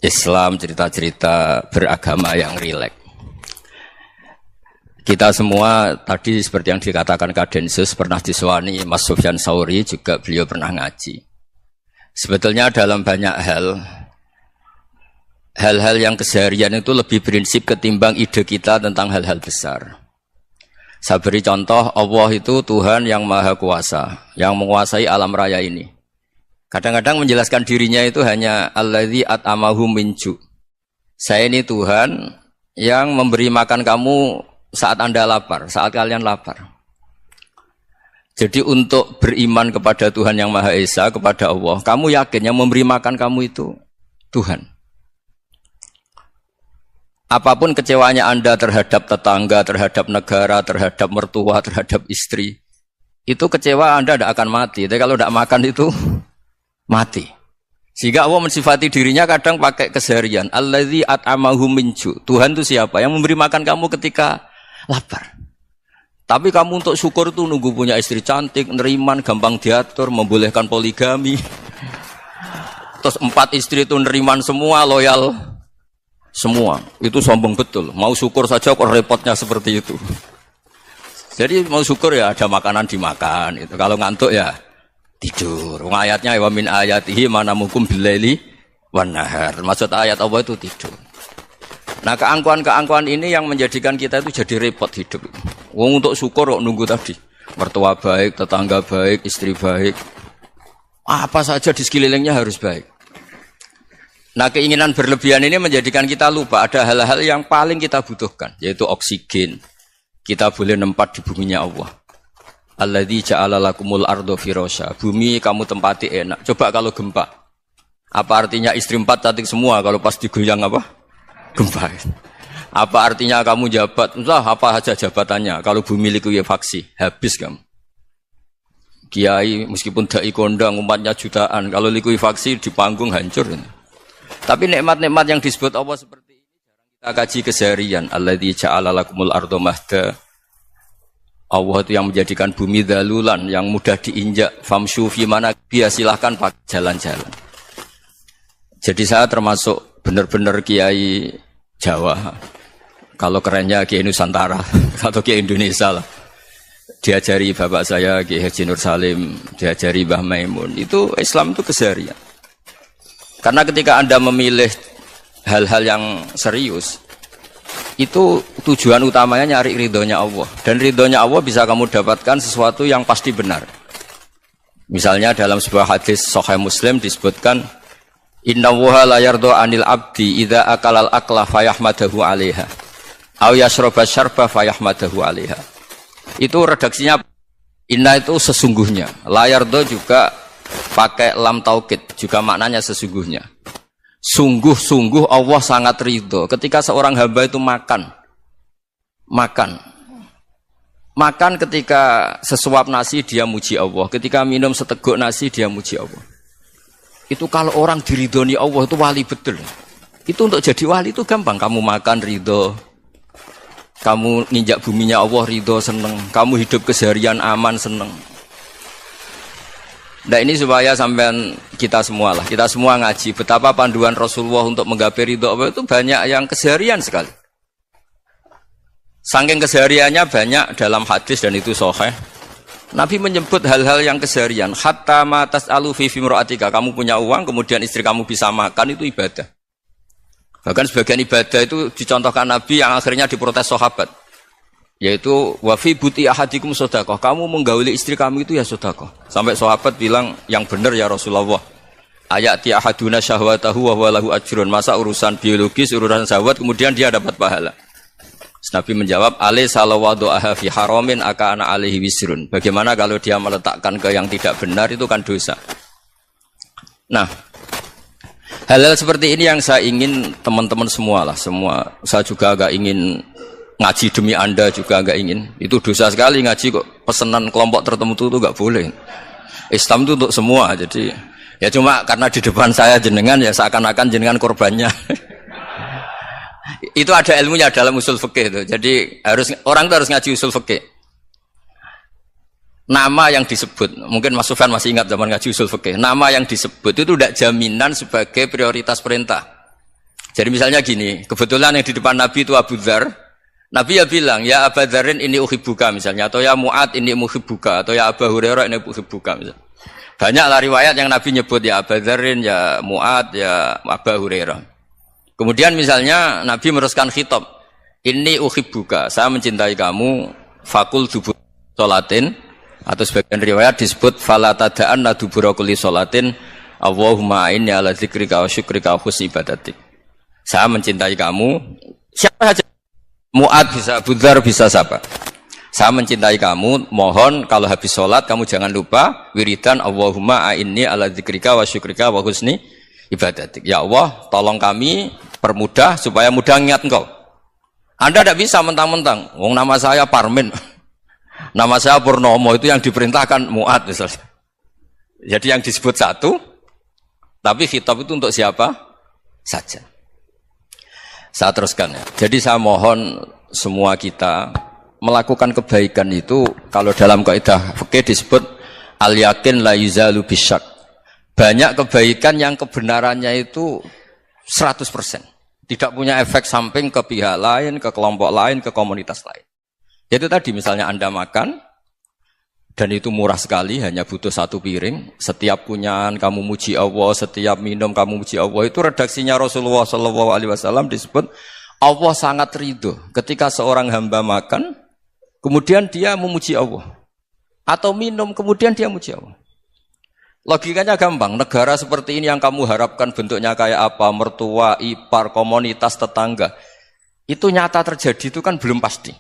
Islam, cerita-cerita beragama yang rileks. Kita semua tadi seperti yang dikatakan Kak Densus pernah disewani Mas Sufyan Sauri, juga beliau pernah ngaji. Sebetulnya dalam banyak hal-hal yang keseharian itu lebih prinsip ketimbang ide kita tentang hal-hal besar. Saya beri contoh, Allah itu Tuhan yang maha kuasa, yang menguasai alam raya ini. Kadang-kadang menjelaskan dirinya itu hanya alladzi at'amahum min ju'. Saya ini Tuhan yang memberi makan kamu saat Anda lapar, saat kalian lapar. Jadi untuk beriman kepada Tuhan yang Maha Esa, kepada Allah, kamu yakin yang memberi makan kamu itu Tuhan. Apapun kecewanya Anda terhadap tetangga, terhadap negara, terhadap mertua, terhadap istri, itu kecewa Anda tidak akan mati. Tapi kalau tidak makan itu mati. Sehingga Allah mensifati dirinya kadang pakai keseharian. Alladzi at'amahum min ju'. Tuhan itu siapa? Yang memberi makan kamu ketika lapar. Tapi kamu untuk syukur itu nunggu punya istri cantik, neriman, gampang diatur, membolehkan poligami. Terus 4 istri itu neriman semua, loyal semua. Itu sombong betul. Mau syukur saja kok repotnya seperti itu. Jadi mau syukur ya ada makanan dimakan. Itu kalau ngantuk ya tidur. Ayatnya wa min ayatihi manamukum billaili wan nahar. Maksud ayat Allah itu tidur. Nah, keangkuhan-keangkuhan ini yang menjadikan kita itu jadi repot hidup. Wong untuk syukur kok nunggu tadi. Mertua baik, tetangga baik, istri baik. Apa saja di sekelilingnya harus baik. Nah, keinginan berlebihan ini menjadikan kita lupa ada hal-hal yang paling kita butuhkan, yaitu oksigen. Kita boleh nempat di buminya Allah. Alladzi ja'ala lakumul ardo firasya. Bumi kamu tempati enak. Coba kalau gempa. Apa artinya istri 4 cantik semua kalau pas digoyang apa? Gempa. Apa artinya kamu jabat? Entah apa saja jabatannya. Kalau bumi likuifaksi, habis kamu. Kiai meskipun dai kondang umatnya jutaan, kalau likuifaksi di panggung hancur. Tapi nikmat-nikmat yang disebut Allah seperti ini jarang kita kaji keseharian. Alladzi ja'ala lakumul ardo mahda. Allah itu yang menjadikan bumi dalulan, yang mudah diinjak. Famshu fi mana biya, silahkan pakai jalan-jalan. Jadi saya termasuk benar-benar kiai Jawa. Kalau kerennya kiai Nusantara atau kiai Indonesia lah. Diajari bapak saya Kiai Haji Nur Salim, diajari Mbah Maimun. Itu Islam itu keseharian. Karena ketika Anda memilih hal-hal yang serius, itu tujuan utamanya nyari ridhonya Allah. Dan ridhonya Allah bisa kamu dapatkan sesuatu yang pasti benar. Misalnya dalam sebuah hadis Sahih Muslim disebutkan, Innallaha la yardo anil abdi idza akalal akla fayahmadahu 'alaiha aw yashraba syarba fayahmadahu 'alaiha. Itu redaksinya inna itu sesungguhnya. La yardo juga pakai lam taukid, juga maknanya sesungguhnya. Sungguh-sungguh Allah sangat ridho ketika seorang hamba itu makan ketika sesuap nasi dia muji Allah, ketika minum seteguk nasi dia muji Allah. Itu kalau orang diridhoni Allah itu wali betul. Itu untuk jadi wali itu gampang. Kamu makan ridho, kamu nginjak buminya Allah ridho, seneng, kamu hidup keseharian aman, seneng. Nah, ini supaya sampean kita semua ngaji betapa panduan Rasulullah untuk menggapai ridho Allah itu banyak yang keseharian sekali. Saking kesehariannya banyak dalam hadis dan itu sahih. Nabi menyebut hal-hal yang keseharian. Hatta ma tas'alu fi fimra'atika. Kamu punya uang kemudian istri kamu bisa makan, itu ibadah. Bahkan sebagian ibadah itu dicontohkan Nabi yang akhirnya diprotes sahabat. Yaitu wa fi buti ahadikum sedekah. Kamu menggauli istri kamu itu ya sedekah. Sampai sahabat bilang, yang benar ya Rasulullah. Ayati ahaduna syahwatahu wa huwa lahu ajrun. Masa urusan biologis, urusan syahwat kemudian dia dapat pahala. Nabi menjawab, alaysa lawadu'aha fi haramin akana alaihi wisrun. Bagaimana kalau dia meletakkan ke yang tidak benar, itu kan dosa. Nah, hal-hal seperti ini yang saya ingin teman-teman semua. Saya juga agak ingin ngaji demi Anda, juga agak ingin. Itu dosa sekali ngaji kok pesanan kelompok tertentu itu enggak boleh. Islam itu untuk semua. Jadi ya cuma karena di depan saya jenengan ya seakan-akan jenengan korbannya. Itu ada ilmunya dalam usul fikih itu. Jadi orang itu harus ngaji usul fikih. Nama yang disebut, mungkin Mas Sufyan masih ingat zaman ngaji usul fikih. Nama yang disebut itu tidak jaminan sebagai prioritas perintah. Jadi misalnya gini, kebetulan yang di depan Nabi itu Abu Dzar. Nabi ya bilang, ya Abu Dzarin ini uhibbuka misalnya, atau ya Mu'ad ini uhibbuka, atau ya Abu Hurairah ini uhibbuka misalnya. Banyaklah riwayat yang Nabi nyebut ya Abu Dzarin, ya Mu'ad, ya Abu Hurairah. Kemudian misalnya Nabi meneruskan khitab, ini uhibbuka, saya mencintai kamu, fakul dubur sholatin, atau sebagian riwayat disebut fala tada'anna dubura kulli sholatin, Allahumma inni ala dzikrika wa syukrika wa husni ibadatik. Saya mencintai kamu, siapa saja. Mu'ad bisa, Abu Dzar bisa siapa? Saya mencintai kamu, mohon kalau habis sholat kamu jangan lupa wiridan Allahumma a'inni ala dzikrika wa syukrika wa husni ibadatik. Ya Allah, tolong kami permudah supaya mudah ingat engkau. Anda tidak bisa mentang-mentang, wong nama saya Parmin, nama saya Purnomo, itu yang diperintahkan Mu'ad misalnya. Jadi yang disebut satu, tapi khitab itu untuk siapa saja. Saya teruskan ya. Jadi saya mohon semua kita melakukan kebaikan itu, kalau dalam kaidah fikih disebut al-yakin la yuzalu bisyak. Banyak kebaikan yang kebenarannya itu 100%. Tidak punya efek samping ke pihak lain, ke kelompok lain, ke komunitas lain. Itu tadi misalnya Anda makan, dan itu murah sekali, hanya butuh satu piring. Setiap kunyahan kamu muji Allah, setiap minum kamu muji Allah. Itu redaksinya Rasulullah SAW disebut Allah sangat ridho ketika seorang hamba makan, kemudian dia memuji Allah, atau minum kemudian dia muji Allah. Logikanya gampang. Negara seperti ini yang kamu harapkan bentuknya kayak apa, mertua, ipar, komunitas, tetangga, itu nyata terjadi itu kan belum pasti.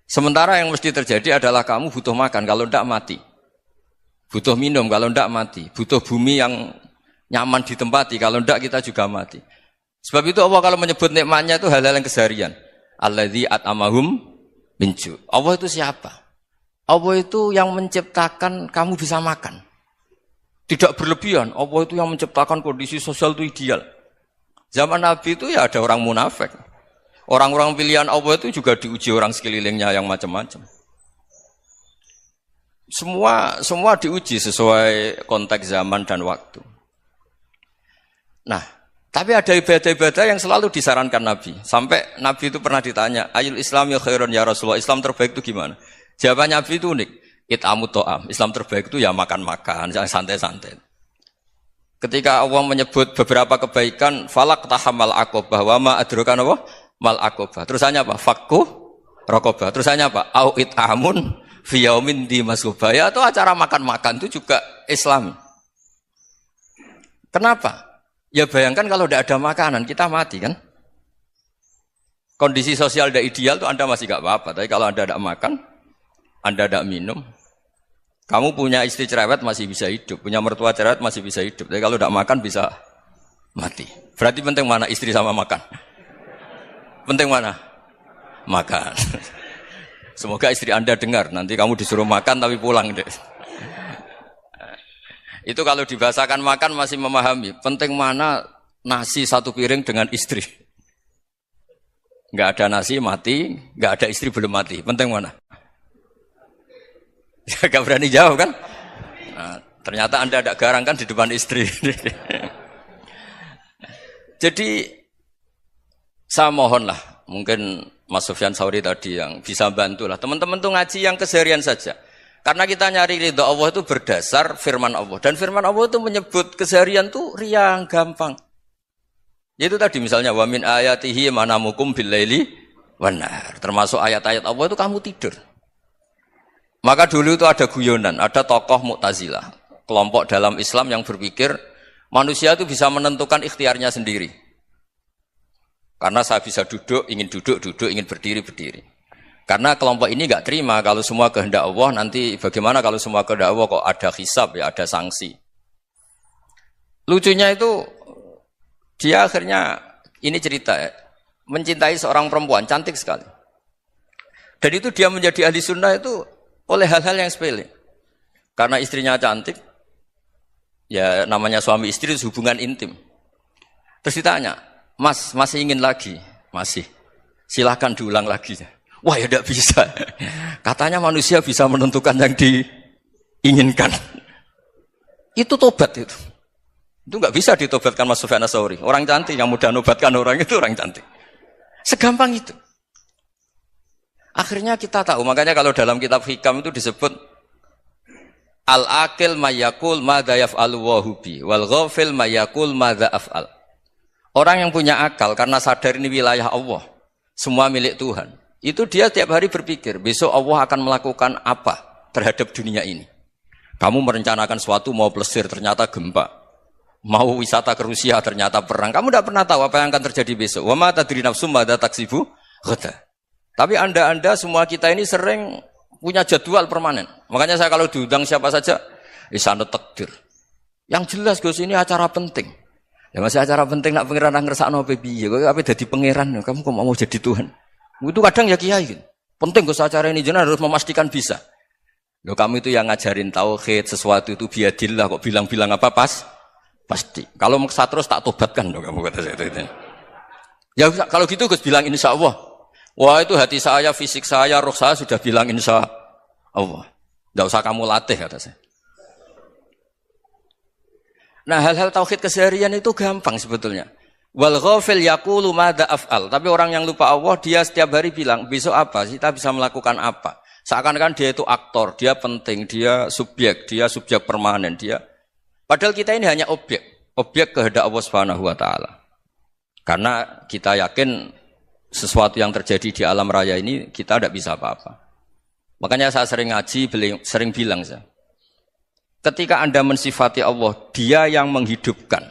Sementara yang mesti terjadi adalah kamu butuh makan, kalau tidak mati. Butuh minum, kalau tidak mati. Butuh bumi yang nyaman ditempati, kalau tidak kita juga mati. Sebab itu Allah kalau menyebut nikmatnya itu hal-hal yang keseharian. Alladzi at'amahum min ju'. Allah itu siapa? Allah itu yang menciptakan kamu bisa makan. Tidak berlebihan. Allah itu yang menciptakan kondisi sosial itu ideal. Zaman Nabi itu ya ada orang munafik. Orang-orang pilihan Allah itu juga diuji orang sekelilingnya yang macam-macam. Semua diuji sesuai konteks zaman dan waktu. Nah, tapi ada ibadah-ibadah yang selalu disarankan Nabi. Sampai Nabi itu pernah ditanya, ayul Islam ya khairun ya Rasulullah, Islam terbaik itu gimana? Jawabannya Nabi itu unik. It'amut to'am. Islam terbaik itu ya makan-makan, jangan santai-santai. Ketika Allah menyebut beberapa kebaikan, falak tahamal aqobah, wa ma adrokan apa? Mal aqobah. Terusannya apa? Fakku raqobah. Terusannya apa? Au it'amun fi yaumin di masubaya, atau acara makan-makan itu juga Islam. Kenapa? Ya bayangkan kalau tidak ada makanan, kita mati kan? Kondisi sosial tidak ideal itu Anda masih gak apa-apa. Tapi kalau Anda tidak makan, Anda tidak minum, kamu punya istri cerewet masih bisa hidup, punya mertua cerewet masih bisa hidup. Tapi kalau tidak makan bisa mati. Berarti penting mana istri sama makan? Penting mana? Makan. Semoga istri Anda dengar, nanti kamu disuruh makan tapi pulang deh. Itu kalau dibahasakan makan masih memahami. Penting mana nasi satu piring dengan istri. Nggak ada nasi mati, nggak ada istri belum mati. Penting mana? Ya, gak berani jawab kan? Nah, ternyata Anda ada garang kan di depan istri. Jadi saya mohonlah, mungkin Mas Sufyan Sauri tadi yang bisa bantulah. Teman-teman tuh ngaji yang keseharian saja. Karena kita nyari ridha Allah itu berdasar firman Allah. Dan firman Allah itu menyebut keseharian tuh riang, gampang. Itu tadi misalnya, wa min ayatihi manamukum bil-laili wan-nahar. Termasuk ayat-ayat Allah itu kamu tidur. Maka dulu itu ada guyonan, ada tokoh Mu'tazilah. Kelompok dalam Islam yang berpikir, manusia itu bisa menentukan ikhtiarnya sendiri. Karena saya bisa duduk, ingin berdiri. Karena kelompok ini enggak terima kalau semua kehendak Allah, nanti bagaimana kalau semua kehendak Allah kok ada hisab ya, ada sanksi. Lucunya itu, dia akhirnya, ini cerita ya, mencintai seorang perempuan, cantik sekali. Dan itu dia menjadi ahli sunnah itu oleh hal-hal yang sepele. Karena istrinya cantik, ya namanya suami istri itu hubungan intim. Terus ditanya, Mas, masih ingin lagi? Masih. Silahkan diulang lagi. Wah ya tidak bisa. Katanya manusia bisa menentukan yang diinginkan. Itu tobat itu. Itu nggak bisa ditobatkan Mas Sufyan Ats-Tsauri. Orang cantik yang mudah nobatkan orang itu orang cantik. Segampang itu. Akhirnya kita tahu, makanya kalau dalam kitab Hikam itu disebut al-aqil mayakul madza yaf'alu wa hubi wal ghafil mayakul madza af'al. Orang yang punya akal karena sadar ini wilayah Allah, semua milik Tuhan. Itu dia tiap hari berpikir, besok Allah akan melakukan apa terhadap dunia ini. Kamu merencanakan sesuatu mau plesir ternyata gempa. Mau wisata ke Rusia ternyata perang. Kamu tidak pernah tahu apa yang akan terjadi besok. Wa ma tadri nafsum madza taksibu ghada. Tapi anda semua kita ini sering punya jadwal permanen. Makanya saya kalau diundang siapa saja, isane takdir. Yang jelas Gus ini acara penting. Ya masih acara penting nak pangeran ngersakno apa piye? Kok ape dadi pangeran? Kamu kok mau jadi Tuhan? Itu kadang ya kiai. Penting Gus acara ini jenengan harus memastikan bisa. Loh kamu itu yang ngajarin tauhid, sesuatu itu biadillah kok bilang-bilang apa pasti. Kalau maksa terus tak tobatkan loh kamu kata saya itu. Ya kalau gitu Gus bilang insya Allah. Wah itu hati saya, fisik saya, roh saya sudah bilang insya Allah. Tidak usah kamu latih kata saya. Nah hal-hal tauhid keseharian itu gampang sebetulnya. Wal ghafil yaqulu madza af'al. Tapi orang yang lupa Allah dia setiap hari bilang besok apa? Kita bisa melakukan apa? Seakan-akan dia itu aktor, dia penting, dia subjek permanen, dia. Padahal kita ini hanya objek kehendak Allah Subhanahu wa taala. Karena kita yakin sesuatu yang terjadi di alam raya ini kita tidak bisa apa-apa. Makanya saya sering ngaji, sering bilang saya. Ketika Anda mensifati Allah, Dia yang menghidupkan.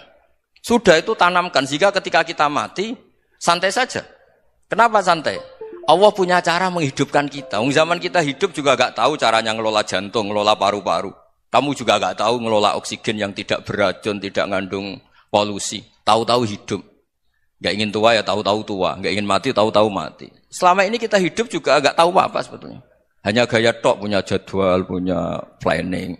Sudah itu tanamkan sehingga ketika kita mati santai saja. Kenapa santai? Allah punya cara menghidupkan kita. Zaman kita hidup juga gak tahu caranya ngelola jantung, ngelola paru-paru. Kamu juga gak tahu ngelola oksigen yang tidak beracun, tidak ngandung polusi. Tahu-tahu hidup. Gak ingin tua ya tahu-tahu tua. Gak ingin mati tahu-tahu mati. Selama ini kita hidup juga gak tahu apa sebetulnya. Hanya gaya tok, punya jadwal, punya planning.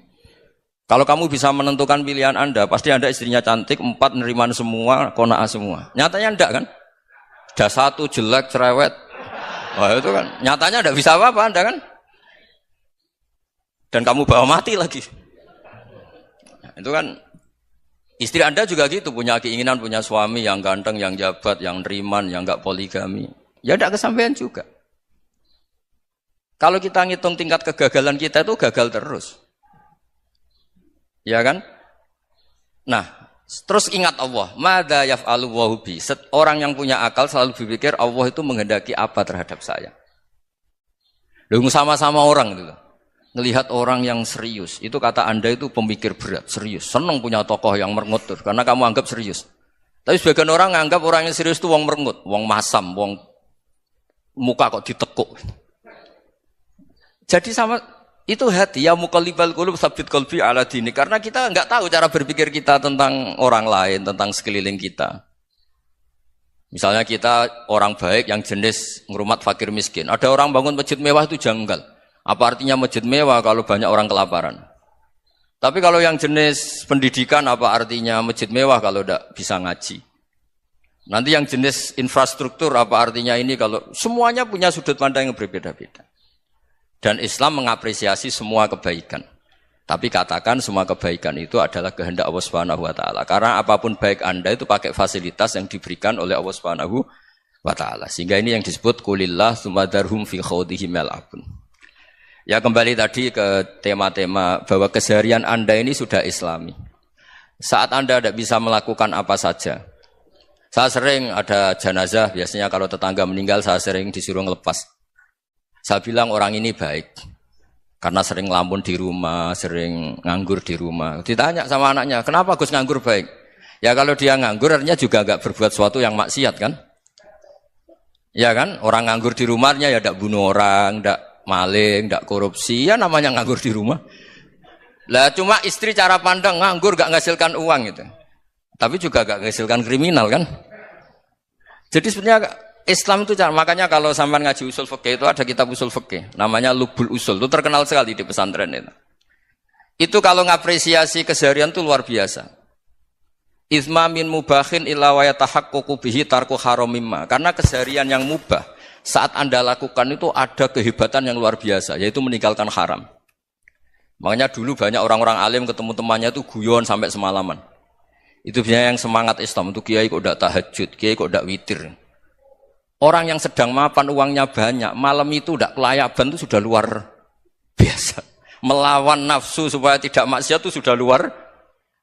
Kalau kamu bisa menentukan pilihan Anda, pasti Anda istrinya cantik, 4 neriman semua, kona'ah semua. Nyatanya enggak kan? Ada 1 jelek, cerewet. Wah itu kan, nyatanya enggak bisa apa-apa Anda kan? Dan kamu bawa mati lagi. Itu kan istri Anda juga gitu, punya keinginan punya suami yang ganteng, yang jabat, yang neriman, yang enggak poligami. Ya enggak kesampaian juga. Kalau kita ngitung tingkat kegagalan kita itu gagal terus. Ya kan? Nah, terus ingat Allah, madza yaf'alu wa bi. Orang yang punya akal selalu berpikir Allah itu menghendaki apa terhadap saya. Loh sama-sama orang gitu. Ngelihat orang yang serius, itu kata Anda itu pemikir berat, serius. Senang punya tokoh yang merengut karena kamu anggap serius. Tapi sebagian orang anggap orang yang serius itu wong merengut, wong masam, wong muka kok ditekuk. Jadi sama itu hati ya muqallibal qulub tsabbit qalbi ala dini, karena kita enggak tahu cara berpikir kita tentang orang lain, tentang sekeliling kita. Misalnya kita orang baik yang jenis ngrumat fakir miskin. Ada orang bangun masjid mewah itu janggal. Apa artinya masjid mewah kalau banyak orang kelaparan? Tapi kalau yang jenis pendidikan apa artinya masjid mewah kalau tidak bisa ngaji? Nanti yang jenis infrastruktur apa artinya ini kalau semuanya punya sudut pandang yang berbeda-beda. Dan Islam mengapresiasi semua kebaikan. Tapi katakan semua kebaikan itu adalah kehendak Allah Subhanahu wa taala. Karena apapun baik Anda itu pakai fasilitas yang diberikan oleh Allah Subhanahu wa taala. Sehingga ini yang disebut qulillah tsumma darhum fi khawdihim yal'abun. Ya kembali tadi ke tema-tema bahwa keseharian Anda ini sudah Islami. Saat Anda tidak bisa melakukan apa saja. Saya sering ada jenazah, biasanya kalau tetangga meninggal saya sering disuruh ngelepas. Saya bilang orang ini baik. Karena sering ngelamun di rumah, sering nganggur di rumah. Ditanya sama anaknya, kenapa Gus nganggur baik? Ya kalau dia nganggur artinya juga enggak berbuat sesuatu yang maksiat kan? Ya kan? Orang nganggur di rumahnya ya tidak bunuh orang, tidak maling, tidak korupsi, ya namanya nganggur di rumah. Lah cuma istri cara pandang nganggur gak menghasilkan uang gitu. Tapi juga gak menghasilkan kriminal kan. Jadi sebenarnya Islam itu makanya kalau sampean ngaji usul fikih itu ada kitab usul fikih namanya Lubul Usul, itu terkenal sekali di pesantren itu. Itu kalau ngapresiasi keseharian itu luar biasa. Izma min mubahin illa wa yatahaqqaqu bihi tarku haramimma. Karena keseharian yang mubah saat Anda lakukan itu ada kehebatan yang luar biasa, yaitu meninggalkan haram. Makanya dulu banyak orang-orang alim ketemu temannya itu guyon sampai semalaman. Itu biasanya yang semangat Islam itu kiai kok ndak tahajud, kiai kok ndak witir. Orang yang sedang mapan uangnya banyak, malam itu ndak kelayaban itu sudah luar biasa. Melawan nafsu supaya tidak maksiat itu sudah luar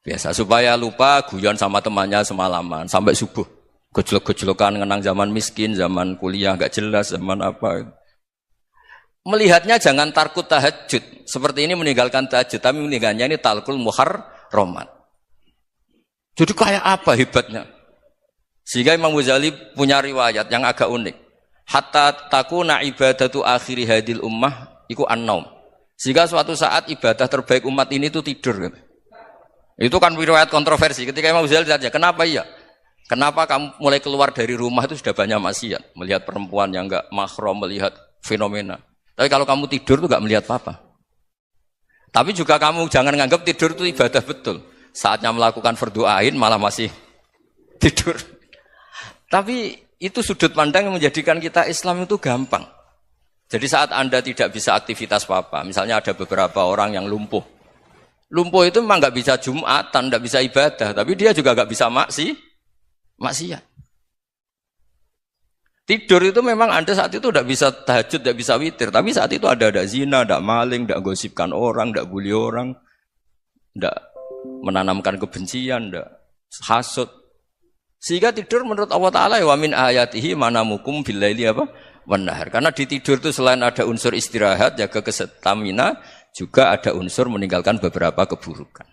biasa. Supaya lupa guyon sama temannya semalaman sampai subuh. Gojlok-gojlokan ngenang zaman miskin, zaman kuliah enggak jelas, zaman apa. Melihatnya jangan tarkut tahajud. Seperti ini meninggalkan tahajud, tapi meninggalnya ini talkul muharramat. Jadi kayak apa hebatnya? Sehingga Imam Ghazali punya riwayat yang agak unik. Hatta takuna ibadatu akhiri hadil ummah iku an-naum. Sehingga suatu saat ibadah terbaik umat ini itu tidur. Itu kan riwayat kontroversi. Ketika Imam Ghazali ditanya, kenapa iya? Kenapa kamu mulai keluar dari rumah itu sudah banyak maksiat? Melihat perempuan yang enggak mahram, melihat fenomena. Tapi kalau kamu tidur itu enggak melihat apa-apa. Tapi juga kamu jangan nganggap tidur itu ibadah betul. Saatnya melakukan fardu ain malah masih tidur. Tapi itu sudut pandang yang menjadikan kita Islam itu gampang. Jadi saat Anda tidak bisa aktivitas apa-apa, misalnya ada beberapa orang yang lumpuh. Lumpuh itu memang nggak bisa Jumatan, nggak bisa ibadah, tapi dia juga nggak bisa maksiat. Tidur itu memang Anda saat itu tidak bisa tahajud, tidak bisa witir, tapi saat itu ada zina, ada maling, tidak gosipkan orang, tidak bully orang, tidak menanamkan kebencian, tidak hasud. Sehingga tidur menurut Allah Ta'ala wa min ayatihi manamukum billaili apa? Wan-nahar. Karena di tidur itu selain ada unsur istirahat, jaga kestamina, juga ada unsur meninggalkan beberapa keburukan.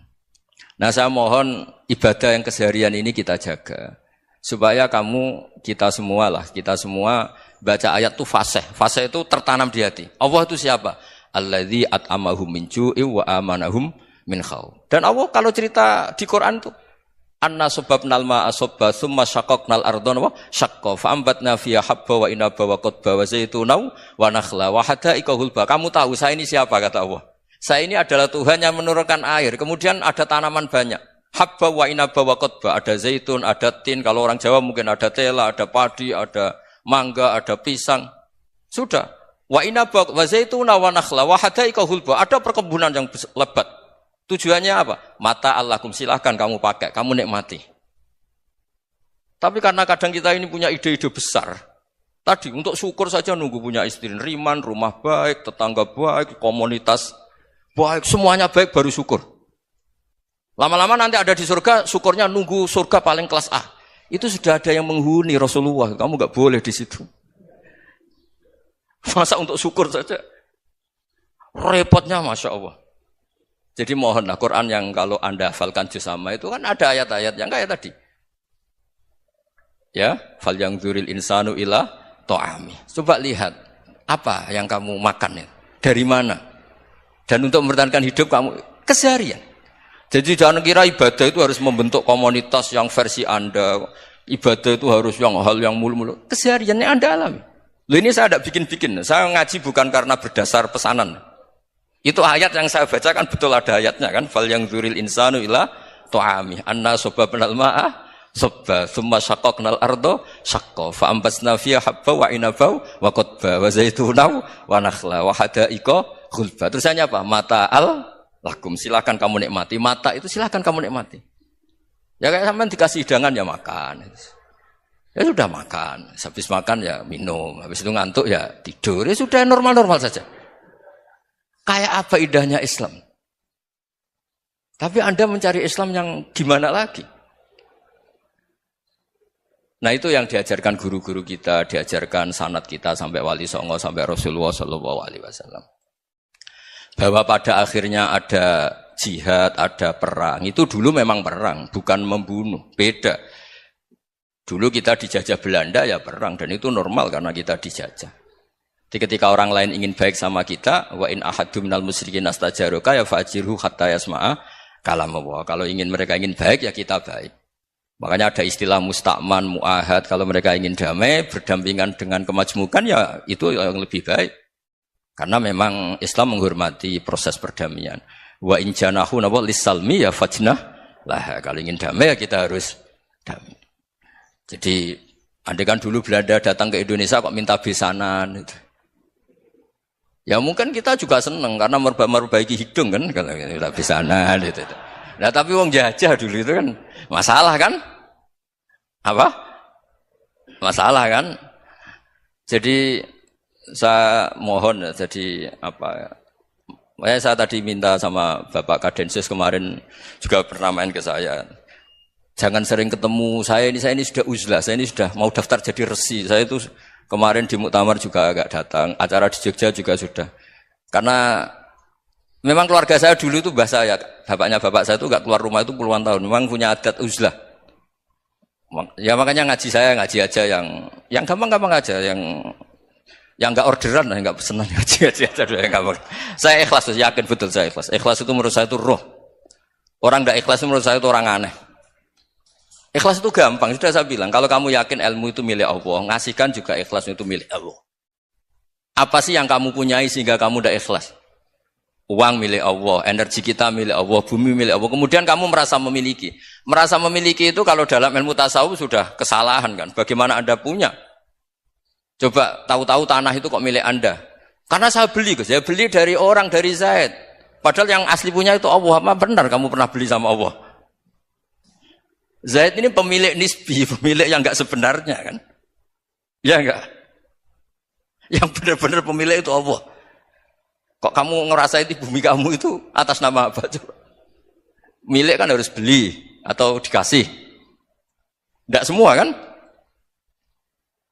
Nah, saya mohon ibadah yang keseharian ini kita jaga. Supaya kita semua baca ayat itu fasih. Fasih itu tertanam di hati. Allah itu siapa? Alladzi at'amahum min ju'i wa amanahum min khauf. Dan Allah kalau cerita di Quran itu anna sababnal ma'a sabba tsumma syaqqaqnal ardha wa syaqqa fa ambatna fiha habba wa inaba wa qadba wa zaituna wa nakhla wa hada'iqa hulba. Kamu tahu saya ini siapa kata Allah? Saya ini adalah Tuhan yang menurunkan air, kemudian ada tanaman banyak. Habba wa inaba wa qadba, ada zaitun, ada tin, kalau orang Jawa mungkin ada tela, ada padi, ada mangga, ada pisang. Sudah. Wa inaba wa zaituna wa nakhla wa hada'iqa hulba. Ada perkebunan yang lebat. Tujuannya apa? Mata Allahkum, silahkan kamu pakai, kamu nikmati. Tapi karena kadang kita ini punya ide-ide besar. Tadi untuk syukur saja nunggu punya istri riman, rumah baik, tetangga baik, komunitas baik, semuanya baik baru syukur. Lama-lama nanti ada di surga, syukurnya nunggu surga paling kelas A. Itu sudah ada yang menghuni Rasulullah, kamu enggak boleh di situ. Masa untuk syukur saja? Repotnya Masya Allah. Jadi mohonlah Quran yang kalau Anda hafalkan juz sama itu kan ada ayat-ayat yang kayak tadi. Ya, fal yang dzuril insanu ila ta'ami. Coba lihat apa yang kamu makan ya? Dari mana? Dan untuk mempertahankan hidup kamu keseharian. Jadi jangan kira ibadah itu harus membentuk komunitas yang versi Anda. Ibadah itu harus yang hal yang mulu-mulu. Kesehariannya Anda alami. Loh ini saya tidak bikin-bikin. Saya ngaji bukan karena berdasar pesanan. Itu ayat yang saya baca kan betul ada ayatnya kan. Fal yang dzuril insanu ila ta'ami. Anna sababnal ma'a sabba thumma syaqqaqnal arda syaqqa fa ambasna fiha habba wa inaba wa qadba wa zaituna wa nakhla wa hada'iqa ghulba. Terusannya apa? Mata'al lakum, silakan kamu nikmati. Mata itu silakan kamu nikmati. Ya kayak sampean dikasih hidangan ya makan. Ya sudah makan. Habis makan ya minum. Habis itu ngantuk ya tidur. Ya sudah normal-normal saja. Kayak apa indahnya Islam. Tapi Anda mencari Islam yang gimana lagi? Nah itu yang diajarkan guru-guru kita, diajarkan sanad kita sampai Wali Songo, sampai Rasulullah SAW. Bahwa pada akhirnya ada jihad, ada perang. Itu dulu memang perang, bukan membunuh. Beda. Dulu kita dijajah Belanda ya perang. Dan itu normal karena kita dijajah. Jadi ketika orang lain ingin baik sama kita, wa in ahadum minal musyrikin astajaruka ya fa'jirhu hatta yasma'a kalam Allah. Kalau mereka ingin baik ya kita baik. Makanya ada istilah mustakman, mu'ahad. Kalau mereka ingin damai, berdampingan dengan kemajmukan ya itu yang lebih baik. Karena memang Islam menghormati proses perdamaian. Wa in janahu nawa lisalmi ya fajnah lah. Kalau ingin damai ya kita harus damai. Jadi andai kan dulu Belanda datang ke Indonesia kok minta besanan itu. Ya mungkin kita juga senang karena memperbaiki hidung kan kalau kita besanan gitu. Nah tapi wong jajah dulu itu kan masalah kan? Apa? Masalah kan? Jadi saya mohon jadi apa? Saya tadi minta sama Bapak Kadensus kemarin juga pernah main ke saya. Jangan sering ketemu saya ini sudah uzlah, saya ini sudah mau daftar jadi resi. Saya itu kemarin di muktamar juga agak datang, acara di Jogja juga sudah. Karena memang keluarga saya dulu itu bahasa ya, bapaknya bapak saya itu enggak keluar rumah itu puluhan tahun. Memang punya adat uzlah. Ya makanya ngaji saya ngaji aja yang gampang-gampang aja, yang enggak orderan, enggak pesenan ngaji aja dulu yang gampang. Saya ikhlas, yakin betul saya ikhlas. Ikhlas itu menurut saya itu roh. Orang enggak ikhlas menurut saya itu orang aneh. Ikhlas itu gampang, sudah saya bilang. Kalau kamu yakin ilmu itu milik Allah, ngasihkan juga ikhlas itu milik Allah. Apa sih yang kamu punyai sehingga kamu tidak ikhlas? Uang milik Allah, energi kita milik Allah, bumi milik Allah. Kemudian kamu merasa memiliki. Merasa memiliki itu kalau dalam ilmu tasawuf sudah kesalahan kan. Bagaimana Anda punya? Coba tahu-tahu tanah itu kok milik Anda. Karena saya beli, saya beli dari orang, dari Zaid. Padahal yang asli punya itu Allah. Apa benar kamu pernah beli sama Allah? Zaid ini pemilik nisbi, pemilik yang enggak sebenarnya kan. Ya enggak? Yang benar-benar pemilik itu Allah. Kok kamu ngerasa itu bumi kamu itu atas nama apa? Coba. Milik kan harus beli atau dikasih. Enggak semua kan?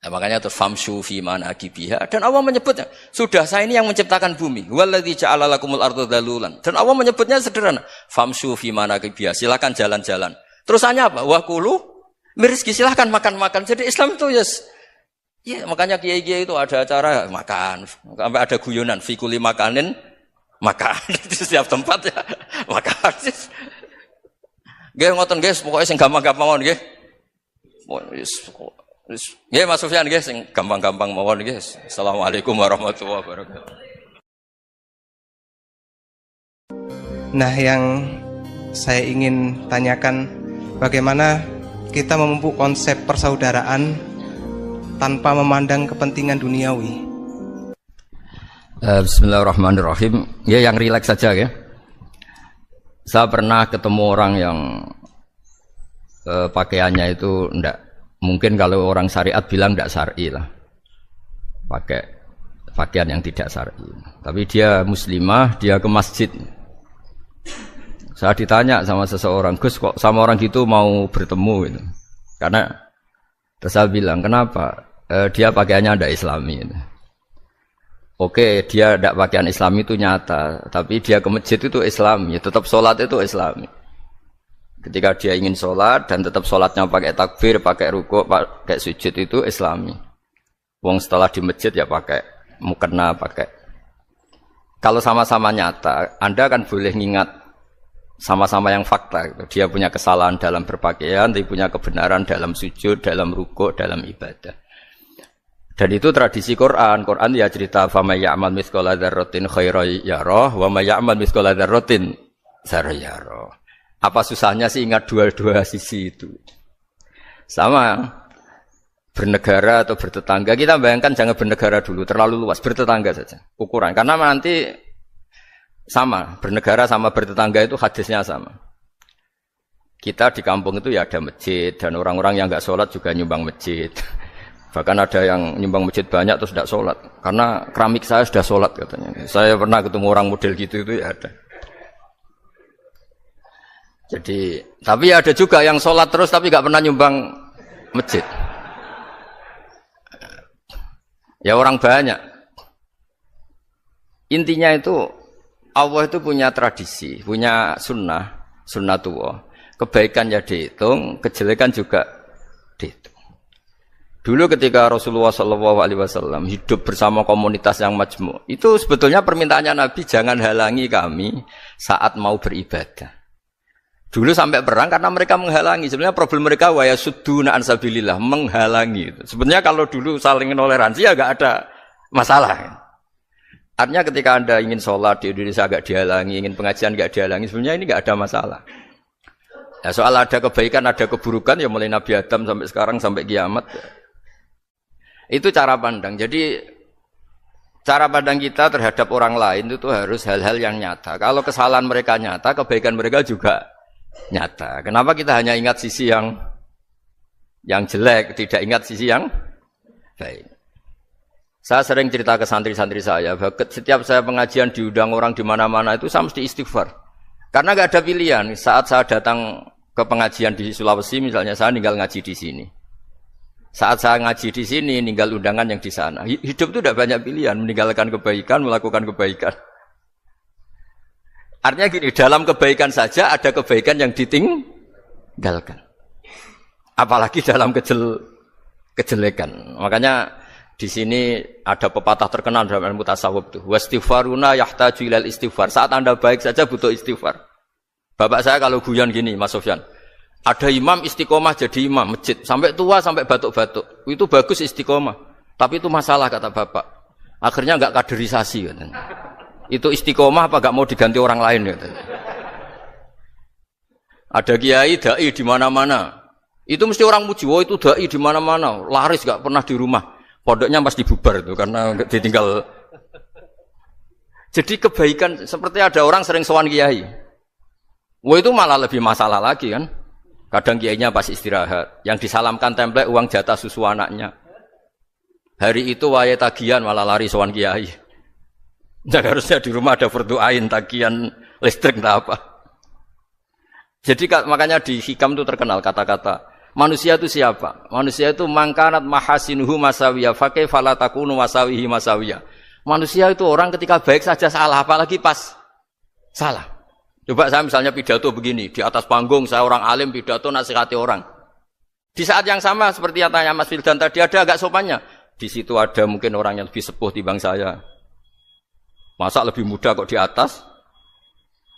Nah, makanya terus famshu fi manakibiha, dan Allah menyebutnya, sudah saya ini yang menciptakan bumi. Wallazi ja'ala lakumul arda dalulan. Dan Allah menyebutnya sederhana, famshu fi manakibiha, silakan jalan-jalan. Terusannya apa? Wa kulu mirizki, silahkan makan-makan. Jadi Islam itu ya makanya kiai-kiai itu ada acara makan, sampai ada guyonan fikuli makanin makan di setiap tempat ya makan. Nggih ngoten nggih, pokoke sing gampang-gampang mawon nggih. Nggih Mas Sufyan nggih sing gampang-gampang mawon nggih. Assalamualaikum warahmatullahi wabarakatuh. Nah, yang saya ingin tanyakan, bagaimana kita memupuk konsep persaudaraan tanpa memandang kepentingan duniawi? Bismillahirrahmanirrahim. Ya yang rileks saja ya. Saya pernah ketemu orang yang pakaiannya itu enggak, mungkin kalau orang syariat bilang enggak syar'i lah. Pakai pakaian yang tidak syar'i. Tapi dia muslimah, dia ke masjid. Saya ditanya sama seseorang, Gus kok sama orang gitu mau bertemu gitu. Karena terus saya bilang, kenapa? Dia pakaiannya ada Islami gitu. Oke, dia tidak pakaian Islami itu nyata, tapi dia ke masjid itu Islami, tetap sholat itu Islami. Ketika dia ingin sholat dan tetap sholatnya pakai takbir, pakai rukuk, pakai sujud itu Islami. Wong setelah di masjid ya pakai mukena, pakai. Kalau sama-sama nyata, Anda kan boleh ngingat sama-sama yang fakta gitu. Dia punya kesalahan dalam berpakaian, tapi punya kebenaran dalam sujud, dalam rukuk, dalam ibadah. Dan itu tradisi Quran. Quran ya cerita fa may ya'mal mithqala dzarratin khairan yarah wa may ya'mal mithqala dzarratin syarran yarah. Apa susahnya sih ingat dua-dua sisi itu? Sama bernegara atau bertetangga, kita bayangkan jangan bernegara dulu, terlalu luas, bertetangga saja ukuran. Karena nanti sama, bernegara sama bertetangga itu hadisnya sama. Kita di kampung itu ya ada masjid, dan orang-orang yang enggak sholat juga nyumbang masjid. Bahkan ada yang nyumbang masjid banyak terus tidak sholat. Karena keramik saya sudah sholat katanya. Saya pernah ketemu orang model gitu itu ya ada. Jadi, tapi ada juga yang sholat terus tapi enggak pernah nyumbang masjid. Ya orang banyak. Intinya itu Allah itu punya tradisi, punya sunnatullah. Kebaikan ya dihitung, kejelekan juga dihitung. Dulu ketika Rasulullah SAW hidup bersama komunitas yang majmu', itu sebetulnya permintaannya Nabi, jangan halangi kami saat mau beribadah. Dulu sampai perang karena mereka menghalangi. Sebenarnya problem mereka wa yasudduna an sabilillah, menghalangi. Sebenarnya kalau dulu saling toleransi ya enggak ada masalah. Artinya ketika Anda ingin sholat di Indonesia agak dihalangi, ingin pengajian enggak dihalangi, sebenarnya ini enggak ada masalah. Ya, soal ada kebaikan, ada keburukan ya mulai Nabi Adam sampai sekarang sampai kiamat. Itu cara pandang. Jadi cara pandang kita terhadap orang lain itu harus hal-hal yang nyata. Kalau kesalahan mereka nyata, kebaikan mereka juga nyata. Kenapa kita hanya ingat sisi yang jelek, tidak ingat sisi yang baik? Saya sering cerita ke santri-santri saya, setiap saya pengajian diundang orang di mana-mana itu saya mesti istighfar. Karena nggak ada pilihan. Saat saya datang ke pengajian di Sulawesi misalnya, saya tinggal ngaji di sini. Saat saya ngaji di sini, ninggal undangan yang di sana. Hidup itu tidak banyak pilihan, meninggalkan kebaikan, melakukan kebaikan. Artinya gini, dalam kebaikan saja ada kebaikan yang ditinggalkan. Apalagi dalam kejelekan. Makanya di sini ada pepatah terkenal dalam ilmu tasawuf itu. Wastighfaruna yahtaju ilal istighfar. Saat Anda baik saja butuh istighfar. Bapak saya kalau guyon gini, Mas Sofyan. Ada imam istiqomah jadi imam masjid sampai tua sampai batuk-batuk. Itu bagus istiqomah. Tapi itu masalah kata Bapak. Akhirnya enggak kaderisasi katanya. Itu istiqomah apa enggak mau diganti orang lain katanya. Ada kiai dai di mana-mana. Itu mesti orang muji, "Oh itu dai di mana-mana, laris enggak pernah di rumah." Pondoknya pasti bubar itu karena ditinggal. Jadi kebaikan seperti ada orang sering sowan kiai. Wah itu malah lebih masalah lagi kan. Kadang kiainya pas istirahat, yang disalamkan template uang jatah susu anaknya. Hari itu waya tagihan malah lari sowan kiai. Jadi harusnya di rumah ada berdoain tagihan listrik entah apa. Jadi makanya di hikam itu terkenal kata-kata manusia itu siapa? Manusia itu mangkanat mahasinuhu masawiyah fakih falatakunu masawihi masawiyah. Manusia itu orang ketika baik saja salah, apalagi pas salah. Coba saya misalnya pidato begini, di atas panggung saya orang alim pidato nasihati orang. Di saat yang sama seperti yang tanya Mas Wildan tadi, ada agak sopannya. Di situ ada mungkin orang yang lebih sepuh timbang saya. Masa lebih muda kok di atas?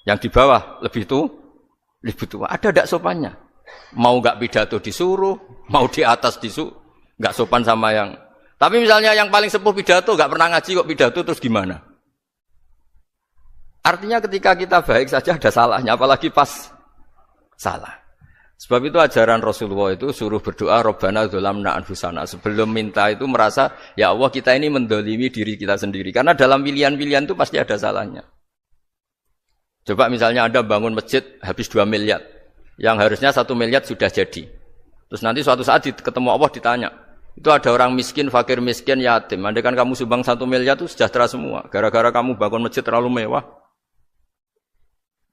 Yang di bawah lebih tua. Ada agak sopannya. Mau enggak pidato disuruh, mau di atas disuruh, enggak sopan sama yang. Tapi misalnya yang paling sepuh pidato enggak pernah ngaji kok pidato terus gimana? Artinya ketika kita baik saja ada salahnya, apalagi pas salah. Sebab itu ajaran Rasulullah itu suruh berdoa Rabbana dzalamna anfusana. Sebelum minta itu merasa ya Allah kita ini mendolimi diri kita sendiri. Karena dalam pilihan-pilihan itu pasti ada salahnya. Coba misalnya Anda bangun masjid habis 2 miliar. Yang harusnya 1 miliar sudah jadi. Terus nanti suatu saat ketemu Allah ditanya. Itu ada orang miskin, fakir miskin, yatim. Andai kan kamu sumbang 1 miliar itu sejahtera semua. Gara-gara kamu bangun masjid terlalu mewah.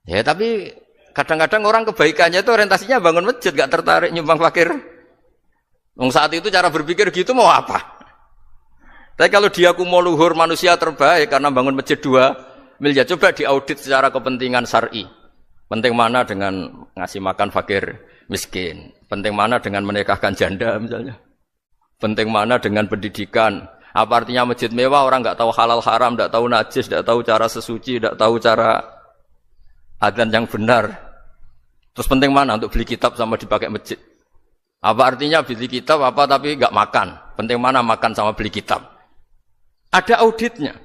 Ya tapi kadang-kadang orang kebaikannya itu orientasinya bangun masjid. Gak tertarik nyumbang fakir. Saat itu cara berpikir gitu mau apa? Tapi kalau dia mau luhur manusia terbaik karena bangun masjid 2 miliar. Coba diaudit secara kepentingan syar'i. Penting mana dengan ngasih makan fakir miskin? Penting mana dengan menikahkan janda misalnya? Penting mana dengan pendidikan? Apa artinya masjid mewah orang enggak tahu halal haram, enggak tahu najis, enggak tahu cara sesuci, enggak tahu cara adzan yang benar. Terus penting mana untuk beli kitab sama dipakai masjid? Apa artinya beli kitab apa tapi enggak makan? Penting mana makan sama beli kitab? Ada auditnya.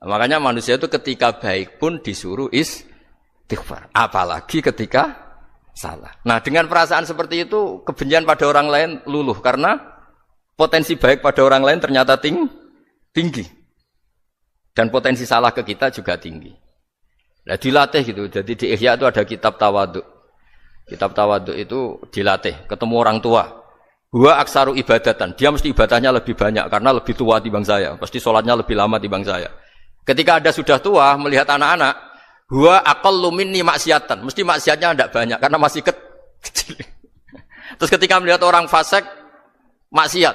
Makanya manusia itu ketika baik pun disuruh istighfar, apalagi ketika salah. Nah, dengan perasaan seperti itu, kebencian pada orang lain luluh karena potensi baik pada orang lain ternyata tinggi. Dan potensi salah ke kita juga tinggi. Nah, dilatih gitu. Jadi di Ihya itu ada kitab tawaduk. Kitab tawaduk itu dilatih, ketemu orang tua. Huwa aksaru ibadatan. Dia mesti ibadahnya lebih banyak karena lebih tua timbang saya. Pasti sholatnya lebih lama timbang saya. Ketika Anda sudah tua melihat anak-anak, huwa aqallu minni maksiatan. Mesti maksiatnya tidak banyak karena masih kecil. Terus ketika melihat orang fasik maksiat,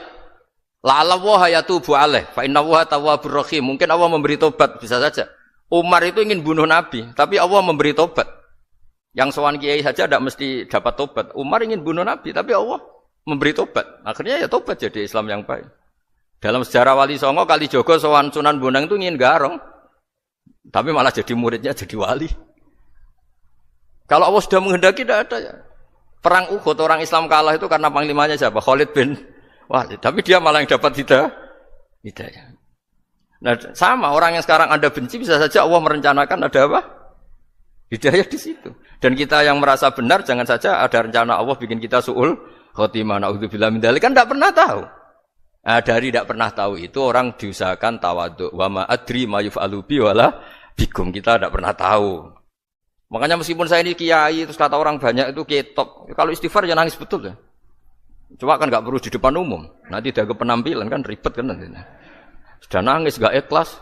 la'alla wa yatubu alaih fa inna wa tawwabur rahim. Mungkin Allah memberi tobat, bisa saja. Umar itu ingin bunuh Nabi, tapi Allah memberi tobat. Yang sowan kiai saja tidak mesti dapat tobat. Umar ingin bunuh Nabi, tapi Allah memberi tobat. Akhirnya ya tobat jadi Islam yang baik. Dalam sejarah Wali Songo, Kalijogo sowan Sunan Bonang itu ingin garong. Tapi malah jadi muridnya jadi wali. Kalau Allah sudah menghendaki tidak ada ya. Perang Uhud orang Islam kalah itu karena panglimanya siapa? Khalid bin Walid. Tapi dia malah yang dapat hidayah. Nah, sama orang yang sekarang Anda benci bisa saja Allah merencanakan ada apa? Hidayah di situ. Dan kita yang merasa benar jangan saja ada rencana Allah bikin kita su'ul khotimah. Na'udzubillah min dzalik, kan tidak pernah tahu. Nah, dari tidak pernah tahu itu orang diusahakan tawadhu. Wa ma adri ma yuf'alu bi wala bikum. Kita tidak pernah tahu. Makanya meskipun saya ini kiai, terus kata orang banyak itu ketok. Kalau istighfar ya nangis betul ya. Cuma kan nggak perlu di depan umum. Nanti ada penampilan kan ribet kan nanti. Sudah nangis nggak ikhlas,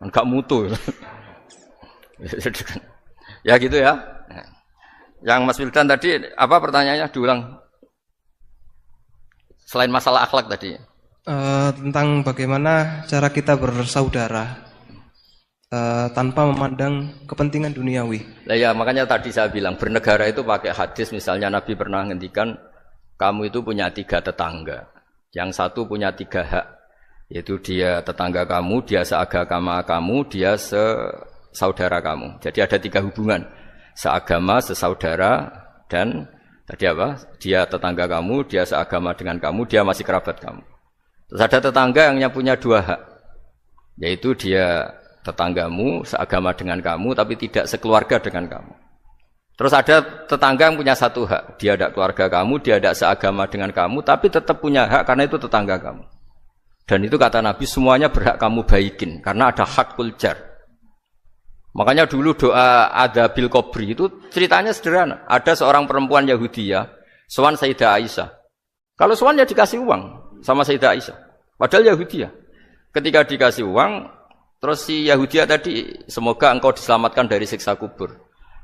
nggak mutu. Ya gitu ya. Yang Mas Wildan tadi apa pertanyaannya diulang? Selain masalah akhlak tadi. Tentang bagaimana cara kita bersaudara tanpa memandang kepentingan duniawi. Nah ya makanya tadi saya bilang bernegara itu pakai hadis, misalnya Nabi pernah ngendikan kamu itu punya 3 tetangga, yang satu punya 3 hak, yaitu dia tetangga kamu, dia seagama kamu, dia sesaudara kamu. Jadi ada 3 hubungan, seagama, sesaudara, dan tadi apa? Dia tetangga kamu, dia seagama dengan kamu, dia masih kerabat kamu. Terus ada tetangga yang punya 2 hak, yaitu dia tetanggamu, seagama dengan kamu, tapi tidak sekeluarga dengan kamu. Terus ada tetangga yang punya 1 hak, dia tidak keluarga kamu, dia tidak seagama dengan kamu, tapi tetap punya hak karena itu tetangga kamu. Dan itu kata Nabi, semuanya berhak kamu baikin, karena ada hakul jar. Makanya dulu doa ada bil kubri itu ceritanya sederhana. Ada seorang perempuan Yahudiyah, sowan Sayyidah Aisyah. Kalau sowan ya dikasih uang sama Sayyidah Aisyah. Padahal Yahudiyah. Ketika dikasih uang, terus si Yahudiyah tadi, semoga engkau diselamatkan dari siksa kubur.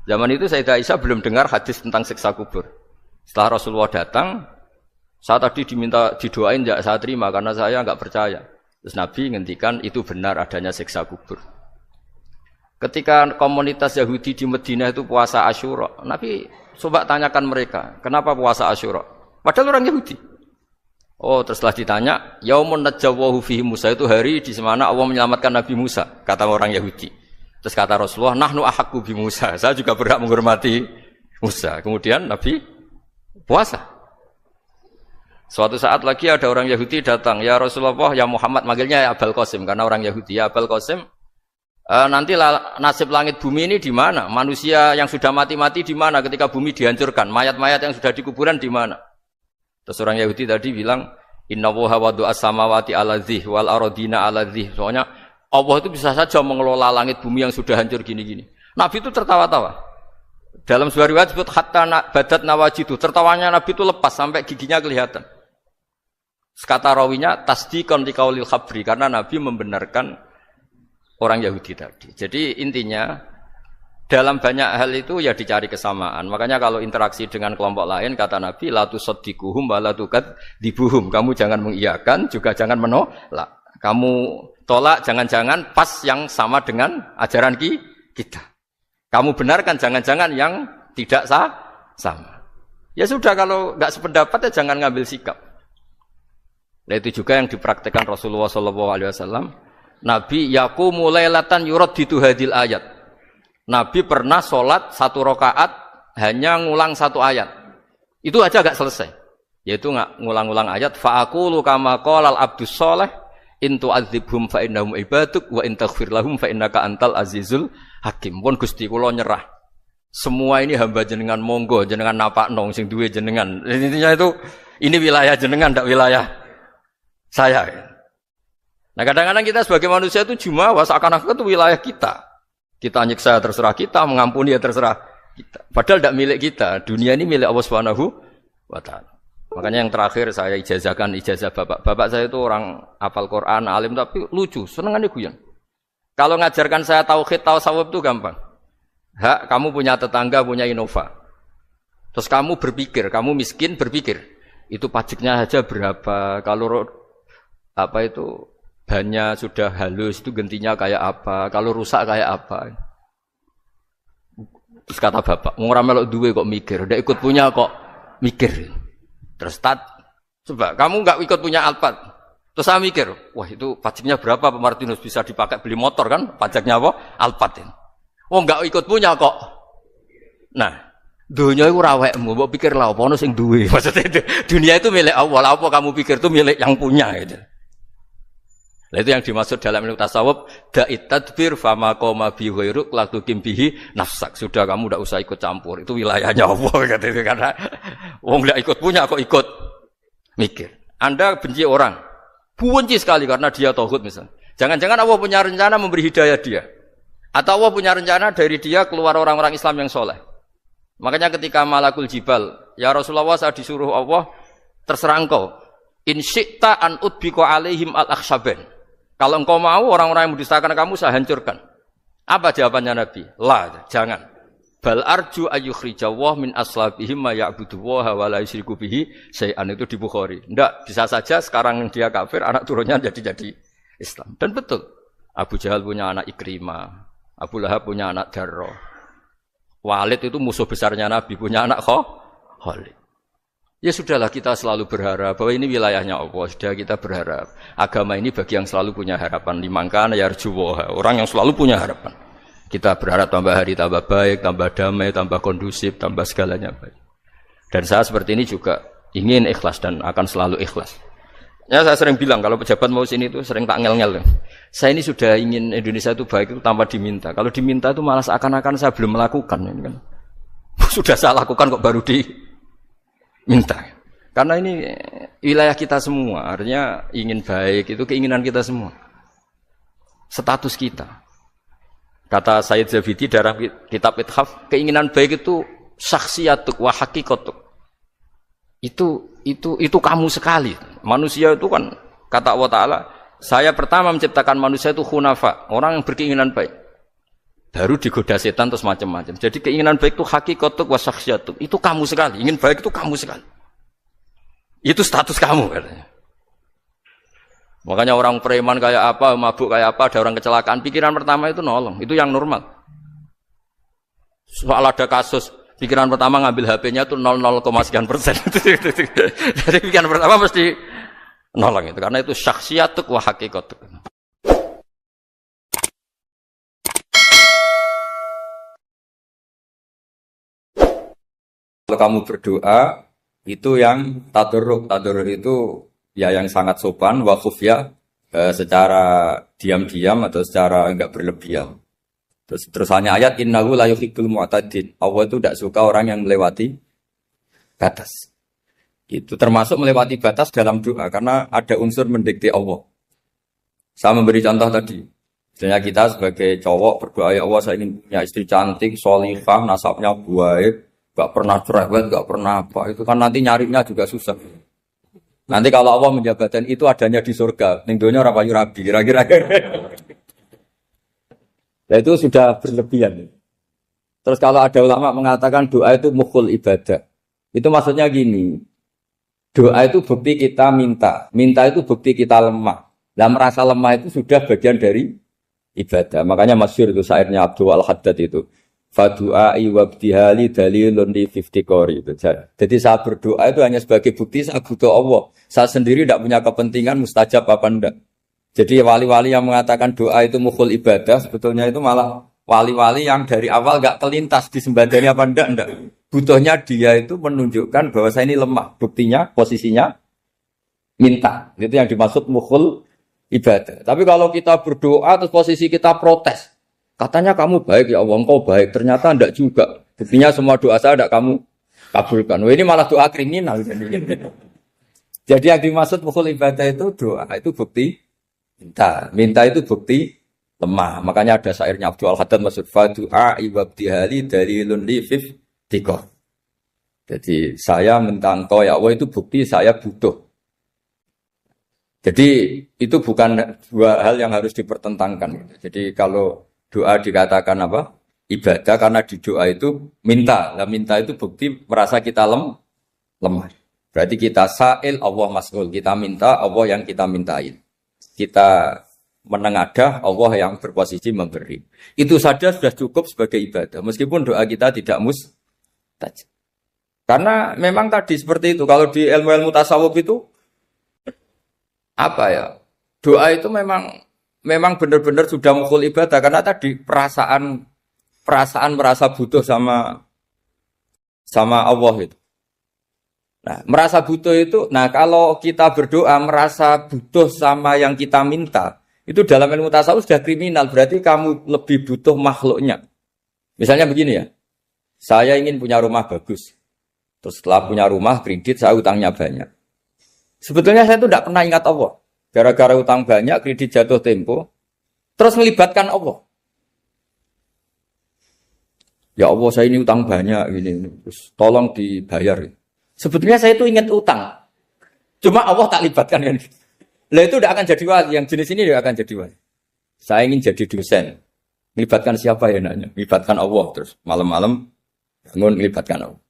Zaman itu Sayyidah Aisyah belum dengar hadis tentang siksa kubur. Setelah Rasulullah datang, saya tadi diminta didoain, ya saya terima karena saya enggak percaya. Terus Nabi ngendikan itu benar adanya siksa kubur. Ketika komunitas Yahudi di Madinah itu puasa Asyura, Nabi coba tanyakan mereka, kenapa puasa Asyura? Padahal orang Yahudi. Oh, terus setelah ditanya, yaumun najjawahu fihi Musa, itu hari di mana Allah menyelamatkan Nabi Musa, kata orang Yahudi. Terus kata Rasulullah, nahnu ahaqqu bi Musa, saya juga berhak menghormati Musa. Kemudian Nabi puasa. Suatu saat lagi ada orang Yahudi datang, ya Rasulullah, ya Muhammad, manggilnya ya Abul Qasim karena orang Yahudi. Ya Abul Qasim, nanti nasib langit bumi ini di mana? Manusia yang sudah mati-mati di mana ketika bumi dihancurkan? Mayat-mayat yang sudah di kuburan di mana? Terus orang Yahudi tadi bilang, inna woha wadu'a samawati ala dhih wal arodina ala dhih. Soalnya Allah itu bisa saja mengelola langit bumi yang sudah hancur gini-gini. Nabi itu tertawa-tawa. Dalam sebuah riwayat disebut hatta badat nawajidu. Tertawanya Nabi itu lepas sampai giginya kelihatan. Kata rawinya tasdiqan liqaulil khabri, karena Nabi membenarkan orang Yahudi tadi. Jadi intinya dalam banyak hal itu ya dicari kesamaan. Makanya kalau interaksi dengan kelompok lain kata Nabi la tusaddiquhum wa la tukadzibuhum. Kamu jangan mengiyakan juga jangan menolak. Kamu tolak jangan-jangan pas yang sama dengan ajaran kita. Kamu benarkan jangan-jangan yang tidak sama. Ya sudah, kalau enggak sependapat ya jangan ngambil sikap. Nah itu juga yang dipraktekkan Rasulullah SAW. Nabi yaqumu lailatan yuraddidu hadil ayat. Nabi pernah sholat 1 rakaat hanya ngulang 1 ayat. Itu aja enggak selesai. Yaitu ngulang-ngulang ayat fa'aqulu kama qala al-abdus sholih in tu'adzibhum fa innahum ibaduk wa in taghfir lahum fa innaka antal azizul hakim. Pun Gusti kula nyerah. Semua ini hamba jenengan, monggo jenengan napakno sing duwe jenengan. Intinya itu ini wilayah jenengan ndak wilayah saya. Nah kadang-kadang kita sebagai manusia itu jumawa seakan-akan itu wilayah kita. Kita nyiksa terserah kita, mengampuni ya terserah kita. Padahal tidak milik kita. Dunia ini milik Allah Subhanahu wa taala. Makanya yang terakhir saya ijazahkan ijazah bapak. Bapak saya itu orang hafal Quran, alim tapi lucu, senengannya guyon. Kalau ngajarkan saya tauhid, tasawuf itu gampang. Hak kamu punya tetangga, punya Innova. Terus kamu berpikir, kamu miskin berpikir, itu pajaknya aja berapa? Kalau apa itu bannya sudah halus, itu gantinya kayak apa? Kalau rusak kayak apa? Terus kata bapak, mau melok duwe kok mikir, udah ikut punya kok mikir. Terus coba kamu nggak ikut punya Alphard, terus saya mikir, wah itu pajaknya berapa Pak Martinus, bisa dipakai beli motor kan, pajaknya apa? Alphard ini. Oh nggak ikut punya kok. Nah, dunia itu rawekmu, mbok pikir lah apa ono sing duwe. Maksudnya itu, dunia itu milik Allah, apa kamu pikir itu milik yang punya gitu. Nah, itu yang dimaksud dalam ilmu tasawuf, da'it tadbir fama qoma bi ghairuk la tuqim bihi nafsak. Sudah kamu enggak usah ikut campur. Itu wilayahnya Allah gitu karena wong enggak ikut punya kok ikut mikir. Anda benci orang, benci sekali karena dia tauhid misalnya. Jangan-jangan Allah punya rencana memberi hidayah dia. Atau Allah punya rencana dari dia keluar orang-orang Islam yang soleh. Makanya ketika Malakul Jibal, ya Rasulullah saya disuruh Allah, terserah engkau. In syi'ta an udbiko alaihim al-akhshaban. Kalau engkau mau orang-orang yang mendustakan kamu saya hancurkan. Apa jawabannya Nabi? La, jangan. Bal arju ayyukhrijawah min aslabihim ma ya'buduwaha wa la yusyriku bihi syai'an, itu di Bukhari. Enggak, bisa saja sekarang dia kafir, anak turunnya jadi Islam. Dan betul. Abu Jahal punya anak Ikrimah, Abu Lahab punya anak Darro. Walid itu musuh besarnya Nabi, punya anak Khalid. Ya sudahlah, kita selalu berharap bahwa ini wilayahnya Allah. Sudah kita berharap. Agama ini bagi yang selalu punya harapan. Limangkana yarjuwaha, orang yang selalu punya harapan. Kita berharap tambah hari tambah baik, tambah damai, tambah kondusif, tambah segalanya baik. Dan saya seperti ini juga ingin ikhlas dan akan selalu ikhlas. Ya saya sering bilang kalau pejabat mau sini itu sering tak ngel-ngel. Saya ini sudah ingin Indonesia itu baik itu tanpa diminta. Kalau diminta itu malah seakan-akan saya belum melakukan. Ini kan. Sudah saya lakukan kok baru diminta. Karena ini wilayah kita semua. Artinya ingin baik itu keinginan kita semua. Status kita. Kata Sayyid Zabidi dalam kitab Ithaf, keinginan baik itu syakhsiyatuk wa hakikatuk. Itu kamu sekali. Manusia itu kan kata Allah Ta'ala, saya pertama menciptakan manusia itu khunafa, orang yang berkeinginan baik. Baru digoda setan terus macam-macam. Jadi keinginan baik itu hakikatuk wa syakhsiyatuk. Itu kamu sekali. Ingin baik itu kamu sekali. Itu status kamu katanya. Makanya orang preman kayak apa, mabuk kayak apa, ada orang kecelakaan, pikiran pertama itu nolong, itu yang normal. Soal ada kasus, pikiran pertama ngambil HP-nya itu 0,0 sekian persen. Jadi pikiran pertama mesti nolong itu, karena itu syakhsiyatuk wa hakikatuk. Kalau kamu berdoa, itu yang tadarruk itu ya yang sangat sopan, wakuf ya, secara diam-diam atau secara enggak berlebihan. Terus hanya ayat innahu la yuhibbul mu'tadin. Allah itu tidak suka orang yang melewati batas. Itu termasuk melewati batas dalam doa karena ada unsur mendikte Allah. Saya memberi contoh tadi. Misalnya kita sebagai cowok berdoa, ya Allah saya ingin punya istri cantik, sholihah, nasabnya baik, enggak pernah cerewet, enggak pernah apa. Itu kan nanti nyarinya juga susah. Nanti kalau Allah menjabatkan itu adanya di surga, ning donya ora payu rabi, kira-kira. Nah itu sudah berlebihan. Terus kalau ada ulama mengatakan doa itu mukhul ibadah, itu maksudnya gini, doa itu bukti kita minta itu bukti kita lemah. Dan merasa lemah itu sudah bagian dari ibadah. Makanya masyhur itu syairnya Abdul Al-Haddad itu. Fadu'ai wabtihali dalilun li fiftikori itu. Jadi saya berdoa itu hanya sebagai bukti saya butuh Allah. Saya sendiri tidak punya kepentingan mustajab apa enggak. Jadi wali-wali yang mengatakan doa itu mukhul ibadah, sebetulnya itu malah wali-wali yang dari awal enggak kelintas disembadani apa enggak. Butuhnya dia itu menunjukkan bahwa saya ini lemah. Buktinya, posisinya minta. Itu yang dimaksud mukhul ibadah. Tapi kalau kita berdoa terus posisi kita protes. Katanya kamu baik ya Allah, engkau baik. Ternyata enggak juga. Buktinya semua doa saya enggak kamu kabulkan. Wah, ini malah doa kriminal. Jadi yang dimaksud mukhul ibadah itu doa, itu bukti minta. Minta itu bukti lemah. Makanya ada syairnya Abdul Al-Haddad maksud fadu'a ibabtihali dalilun li fiftikor. Jadi saya minta engkau ya Allah itu bukti saya butuh. Jadi itu bukan dua hal yang harus dipertentangkan. Jadi kalau doa dikatakan apa? Ibadah karena di doa itu minta. Nah, minta itu bukti merasa kita lemah. Berarti kita sa'il Allah mas'ul. Kita minta Allah yang kita mintain. Kita menengadah Allah yang berposisi memberi. Itu saja sudah cukup sebagai ibadah. Meskipun doa kita tidak mustajab. Karena memang tadi seperti itu. Kalau di ilmu-ilmu tasawuf itu apa ya? Doa itu memang benar-benar sudah mukhul ibadah karena tadi perasaan merasa butuh sama Allah itu. Nah, merasa butuh itu, nah kalau kita berdoa merasa butuh sama yang kita minta, itu dalam ilmu tasawuf sudah kriminal, berarti kamu lebih butuh makhluknya. Misalnya begini ya, saya ingin punya rumah bagus, terus setelah punya rumah kredit saya utangnya banyak. Sebetulnya saya itu tidak pernah ingat Allah. Gara-gara utang banyak, kredit jatuh tempo, terus melibatkan Allah. Ya Allah saya ini utang banyak gini, terus tolong dibayar. Sebetulnya saya itu ingat utang, cuma Allah tak libatkan kan. Lah itu tidak akan jadi wali, yang jenis ini tidak akan jadi wali. Saya ingin jadi dosen, melibatkan siapa ya nanya? Melibatkan Allah terus malam-malam bangun melibatkan Allah.